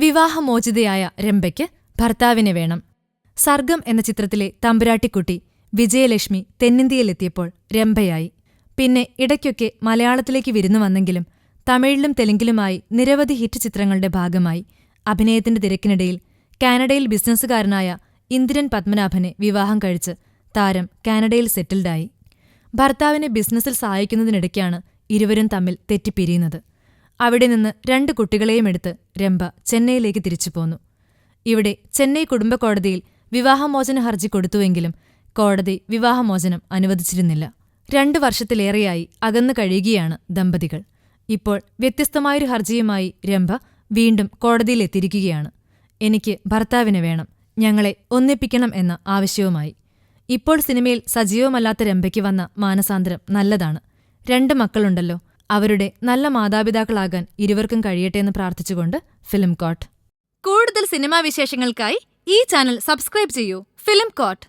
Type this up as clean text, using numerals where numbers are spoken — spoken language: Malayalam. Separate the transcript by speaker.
Speaker 1: വിവാഹമോചിതയായ രംഭയ്ക്ക് ഭർത്താവിനെ വേണം. സർഗം എന്ന ചിത്രത്തിലെ തമ്പുരാട്ടിക്കുട്ടി വിജയലക്ഷ്മി തെന്നിന്ത്യയിലെത്തിയപ്പോൾ രംഭയായി. പിന്നെ ഇടയ്ക്കൊക്കെ മലയാളത്തിലേക്ക് വിരുന്നു വന്നെങ്കിലും തമിഴിലും തെലുങ്കിലുമായി നിരവധി ഹിറ്റ് ചിത്രങ്ങളുടെ ഭാഗമായി. അഭിനയത്തിന്റെ തിരക്കിനിടയിൽ കാനഡയിൽ ബിസിനസ്സുകാരനായ ഇന്ദ്രൻ പത്മനാഭനെ വിവാഹം കഴിച്ച് താരം കാനഡയിൽ സെറ്റിൽഡായി. ഭർത്താവിനെ ബിസിനസ്സിൽ സഹായിക്കുന്നതിനിടയ്ക്കാണ് ഇരുവരും തമ്മിൽ തെറ്റിപ്പിരിയുന്നത്. അവിടെ നിന്ന് 2 കുട്ടികളെയും എടുത്ത് രംഭ ചെന്നൈയിലേക്ക് തിരിച്ചുപോന്നു. ഇവിടെ ചെന്നൈ കുടുംബക്കോടതിയിൽ വിവാഹമോചന ഹർജി കൊടുത്തുവെങ്കിലും കോടതി വിവാഹമോചനം അനുവദിച്ചിരുന്നില്ല. 2 വർഷത്തിലേറെയായി അകന്നു കഴിയുകയാണ് ദമ്പതികൾ. ഇപ്പോൾ വ്യത്യസ്തമായൊരു ഹർജിയുമായി രംഭ വീണ്ടും കോടതിയിലെത്തിയിരിക്കുകയാണ്. എനിക്ക് ഭർത്താവിനെ വേണം, ഞങ്ങളെ ഒന്നിപ്പിക്കണം എന്ന ആവശ്യവുമായി. ഇപ്പോൾ സിനിമയിൽ സജീവമല്ലാത്ത രംഭയ്ക്ക് വന്ന മാനസാന്തരം നല്ലതാണ്. 2 മക്കളുണ്ടല്ലോ, അവരുടെ നല്ല മാതാപിതാക്കളാകാൻ ഇരുവർക്കും കഴിയട്ടെയെന്ന് പ്രാർത്ഥിച്ചുകൊണ്ട് ഫിലിം കോട്ട്. കൂടുതൽ സിനിമാ വിശേഷങ്ങൾക്കായി ഈ ചാനൽ സബ്സ്ക്രൈബ് ചെയ്യൂ. Film coat.